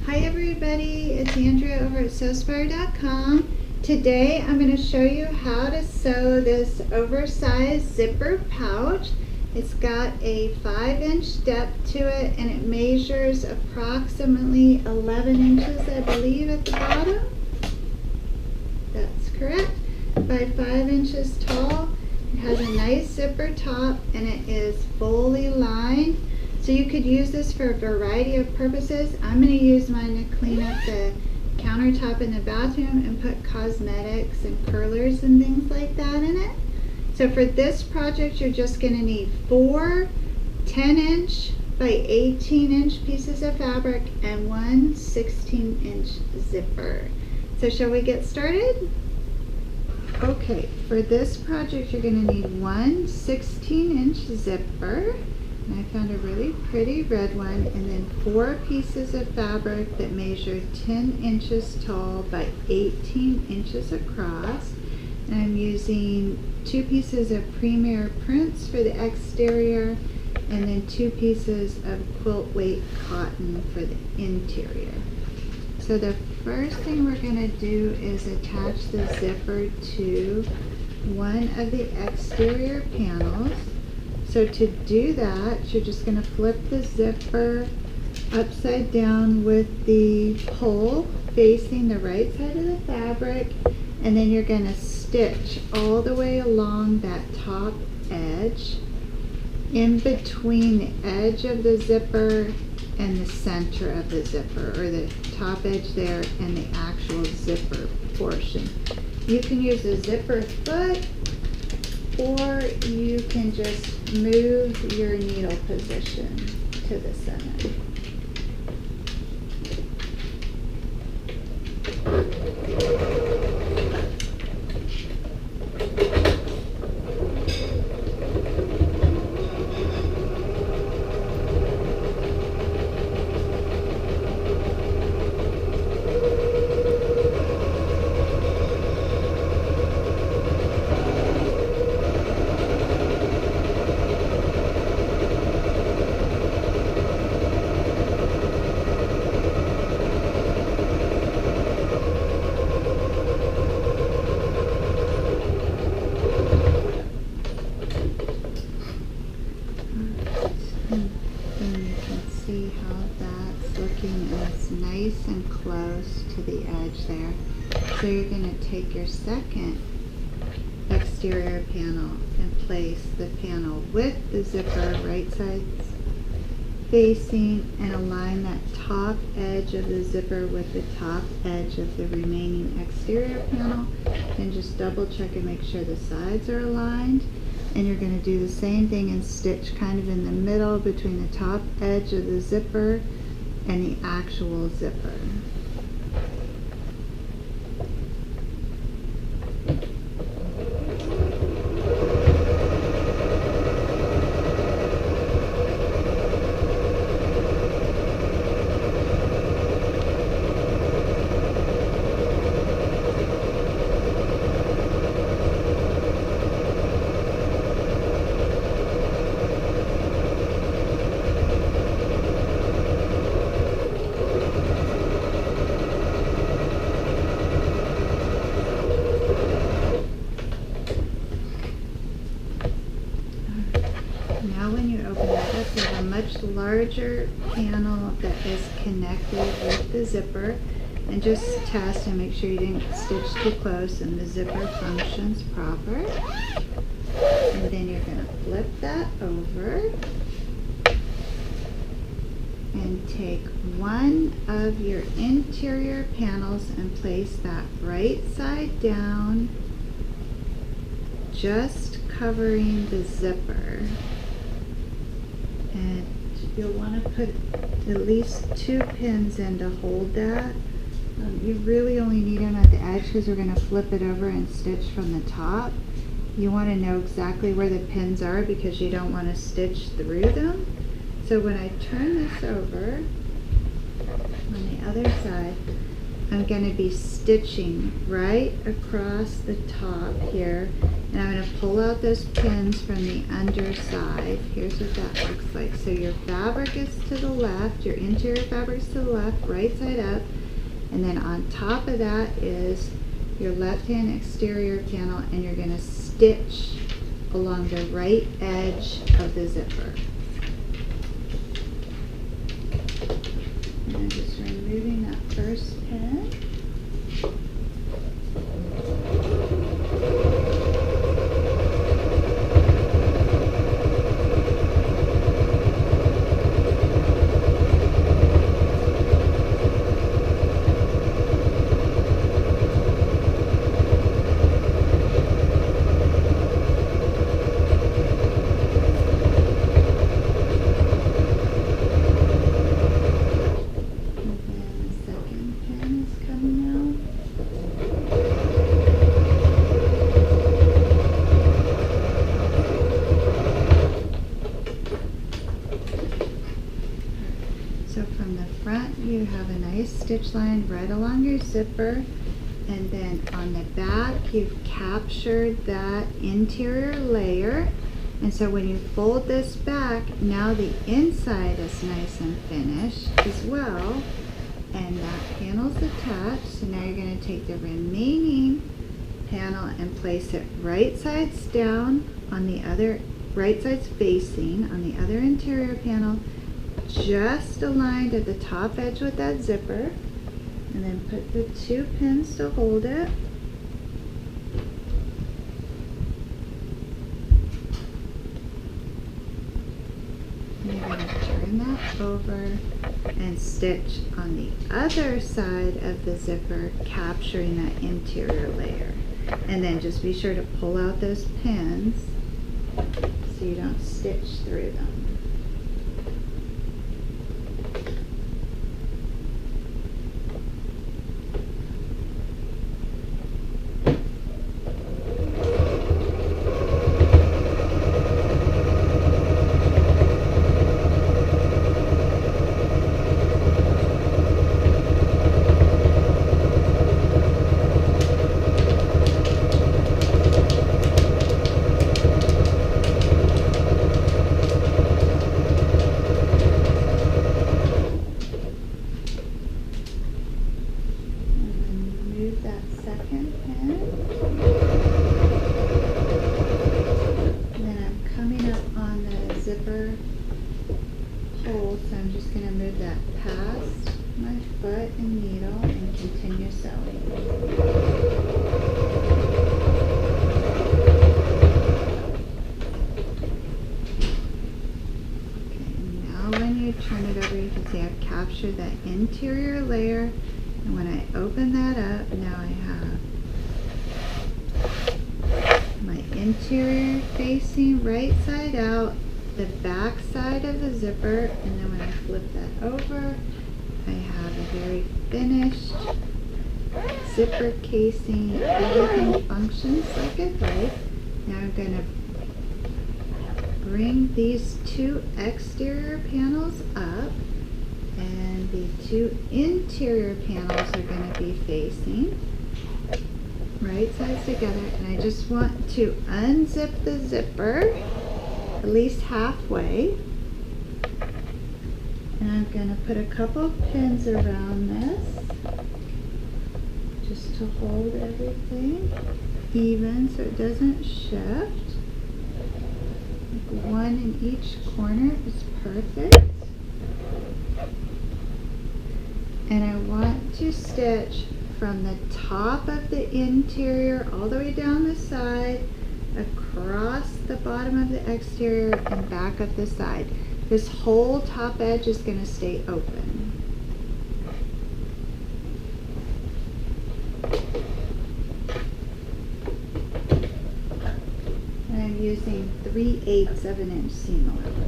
Hi everybody, it's Andrea over at Sewspire.com. Today I'm going to show you how to sew this oversized zipper pouch. It's got a 5-inch depth to it and it measures approximately 11 inches, I believe, at the bottom. That's correct. By 5 inches tall. It has a nice zipper top and it is fully lined. So you could use this for a variety of purposes. I'm going to use mine to clean up the countertop in the bathroom and put cosmetics and curlers and things like that in it. So for this project, you're just going to need 4 10-inch by 18-inch pieces of fabric and 1 16-inch zipper. So shall we get started? Okay, for this project, you're going to need 1 16-inch zipper. And I found a really pretty red one, and then 4 pieces of fabric that measure 10 inches tall by 18 inches across. And I'm using 2 pieces of Premier prints for the exterior, and then 2 pieces of quilt weight cotton for the interior. So the first thing we're going to do is attach the zipper to one of the exterior panels. So to do that, you're just going to flip the zipper upside down with the pole facing the right side of the fabric, and then you're going to stitch all the way along that top edge in between the edge of the zipper and the center of the zipper, or the top edge there and the actual zipper portion. You can use a zipper foot, or you can just move your needle position to the center. See how that's looking, and it's nice and close to the edge there. So you're going to take your second exterior panel and place the panel with the zipper right sides facing, and align that top edge of the zipper with the top edge of the remaining exterior panel, and just double check and make sure the sides are aligned. And you're going to do the same thing and stitch kind of in the middle between the top edge of the zipper and the actual zipper. Now when you open that up, you have a much larger panel that is connected with the zipper, and just test and make sure you didn't stitch too close and the zipper functions proper. And then you're going to flip that over and take one of your interior panels and place that right side down, just covering the zipper. And you'll want to put at least 2 pins in to hold that. You really only need them at the edge because we're going to flip it over and stitch from the top. You want to know exactly where the pins are because you don't want to stitch through them. So when I turn this over on the other side, I'm going to be stitching right across the top here, And I'm going to pull out those pins from the underside. Here's what that looks like. So your fabric is to the left, your interior fabric is to the left, right side up. And then on top of that is your left-hand exterior panel, and you're going to stitch along the right edge of the zipper. And I'm just removing that first pin. Stitch line right along your zipper, and then on the back you've captured that interior layer, and so when you fold this back, now the inside is nice and finished as well, and that panel's attached. So now you're going to take the remaining panel and place it right sides down on the other, right sides facing on the other interior panel, just aligned at the top edge with that zipper, and then put the 2 pins to hold it. And you're going to turn that over and stitch on the other side of the zipper, capturing that interior layer. And then just be sure to pull out those pins so you don't stitch through them. That interior layer, and when I open that up, now I have my interior facing right side out, the back side of the zipper, and then when I flip that over, I have a very finished zipper casing. Everything functions like I'd like. Now I'm going to bring these 2 exterior panels up, and the 2 interior panels are going to be facing right sides together, and I just want to unzip the zipper at least halfway, and I'm going to put a couple pins around this just to hold everything even so it doesn't shift. Like 1 in each corner is perfect. And I want to stitch from the top of the interior all the way down the side, across the bottom of the exterior, and back up the side. This whole top edge is going to stay open. And I'm using 3/8 of an inch seam allowance.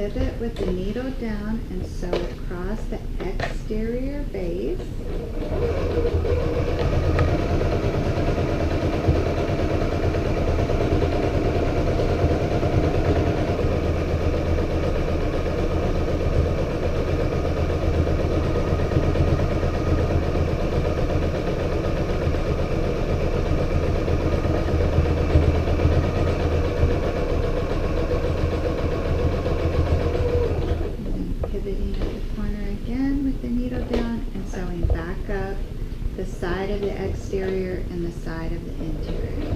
pivot with the needle down and sew across the exterior base. The side of the exterior and the side of the interior.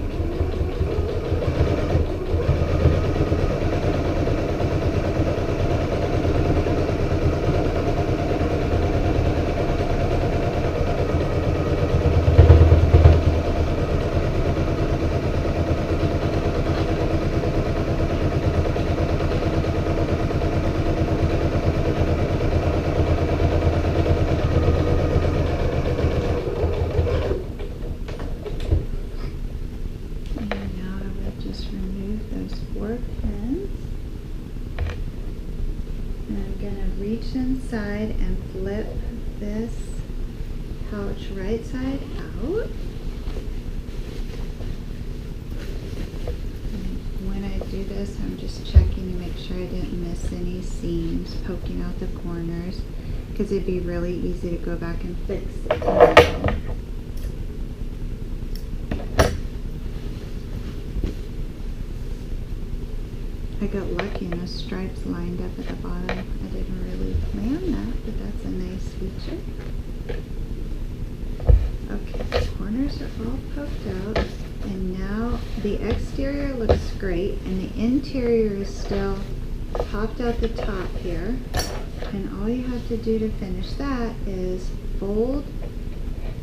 Inside and flip this pouch right side out. And when I do this, I'm just checking to make sure I didn't miss any seams poking out the corners, because it'd be really easy to go back and fix it. I got lucky and the stripes lined up at the bottom. I didn't really plan that, but that's a nice feature. Okay, the corners are all poked out, and now the exterior looks great, and the interior is still popped out the top here. And all you have to do to finish that is fold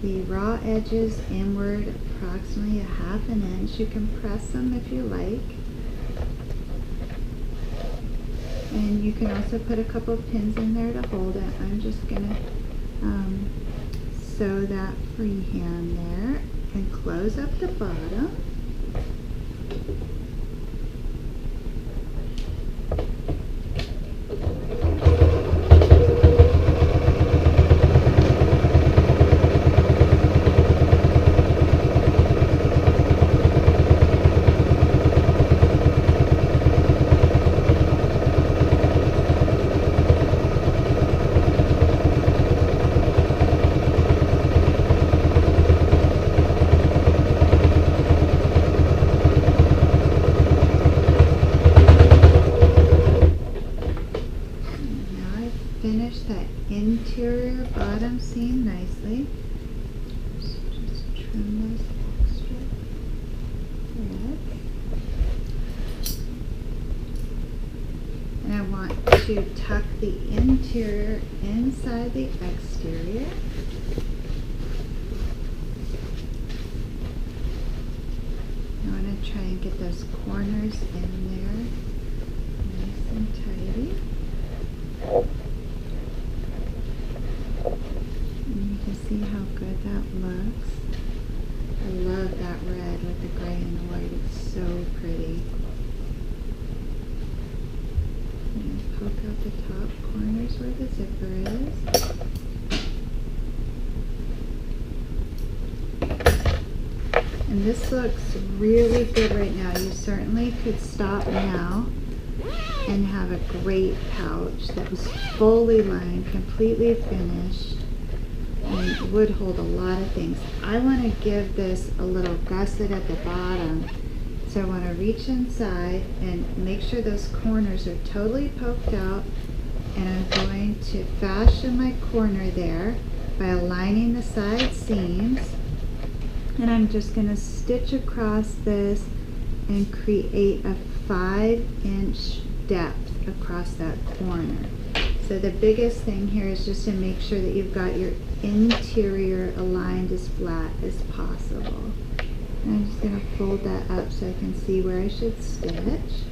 the raw edges inward approximately a ½ inch. You can press them if you like. And you can also put a couple of pins in there to hold it. I'm just going to sew that freehand there and close up the bottom. Interior bottom seam nicely. Just trim those extra threads. And I want to tuck the interior inside the exterior. I want to try and get those corners in there nice and tidy. See how good that looks. I love that red with the gray and the white. It's so pretty. And poke out the top corners where the zipper is. And this looks really good right now. You certainly could stop now and have a great pouch that was fully lined, completely finished, and would hold a lot of things. I want to give this a little gusset at the bottom, so I want to reach inside and make sure those corners are totally poked out, and I'm going to fashion my corner there by aligning the side seams, and I'm just going to stitch across this and create a 5-inch depth across that corner. So the biggest thing here is just to make sure that you've got your interior aligned as flat as possible. And I'm just going to fold that up so I can see where I should stitch.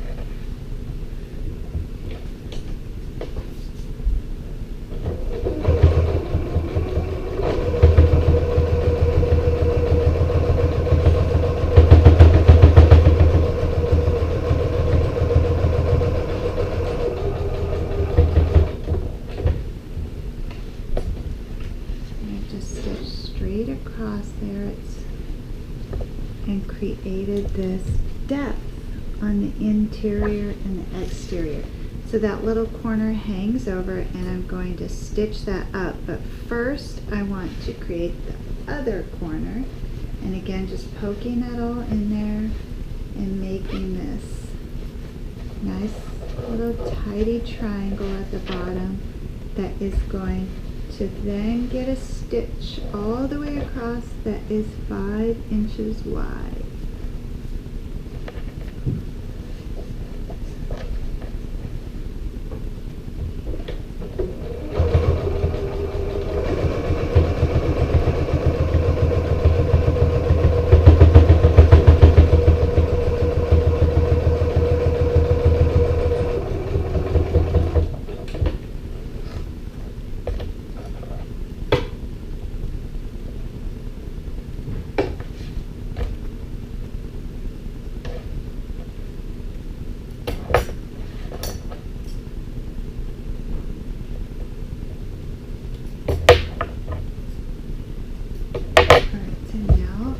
created this depth on the interior and the exterior. So that little corner hangs over, and I'm going to stitch that up. But first I want to create the other corner, and again just poking that all in there and making this nice little tidy triangle at the bottom that is going to then get a stitch all the way across that is 5 inches wide.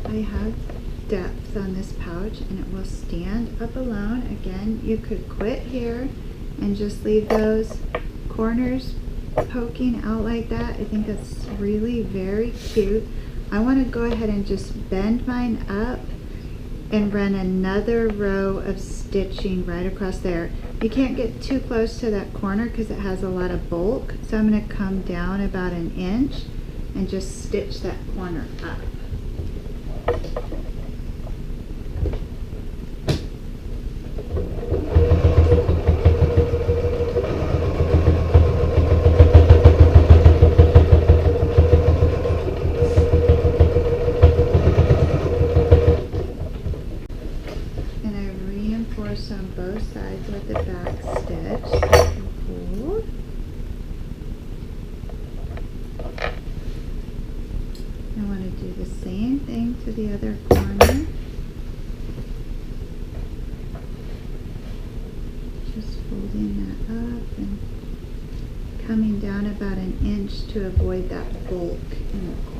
I have depth on this pouch, and it will stand up alone. Again, you could quit here and just leave those corners poking out like that. I think that's really very cute. I want to go ahead and just bend mine up and run another row of stitching right across there. You can't get too close to that corner because it has a lot of bulk, so I'm going to come down about 1 inch and just stitch that corner up. And I reinforce on both sides with the back stitch. So I want to do the same thing to the other corner. Just folding that up and coming down about 1 inch to avoid that bulk in the corner.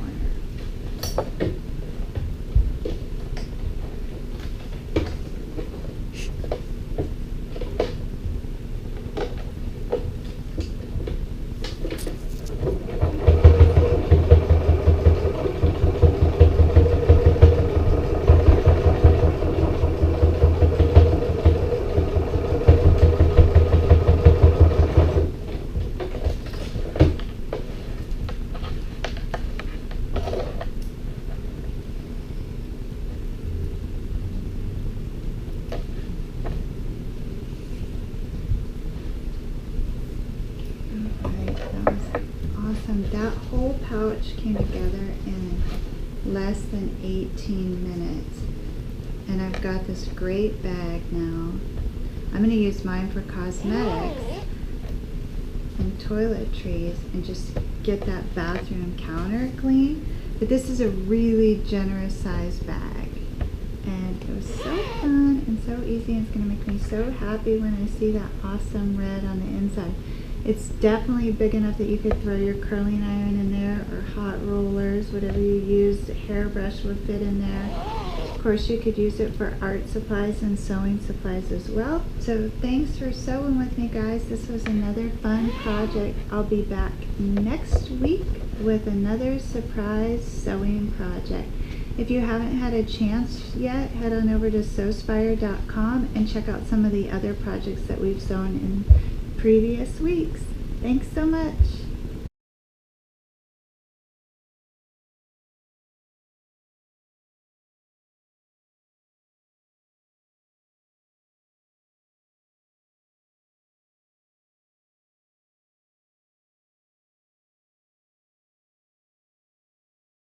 That whole pouch came together in less than 18 minutes, and I've got this great bag now. I'm going to use mine for cosmetics and toiletries and just get that bathroom counter clean, but this is a really generous size bag, and it was so fun and so easy, and it's going to make me so happy when I see that awesome red on the inside. It's definitely big enough that you could throw your curling iron in there, or hot rollers, whatever you use. A hairbrush would fit in there. Of course, you could use it for art supplies and sewing supplies as well. So thanks for sewing with me, guys. This was another fun project. I'll be back next week with another surprise sewing project. If you haven't had a chance yet, head on over to Sewspire.com and check out some of the other projects that we've sewn in previous weeks. Thanks so much.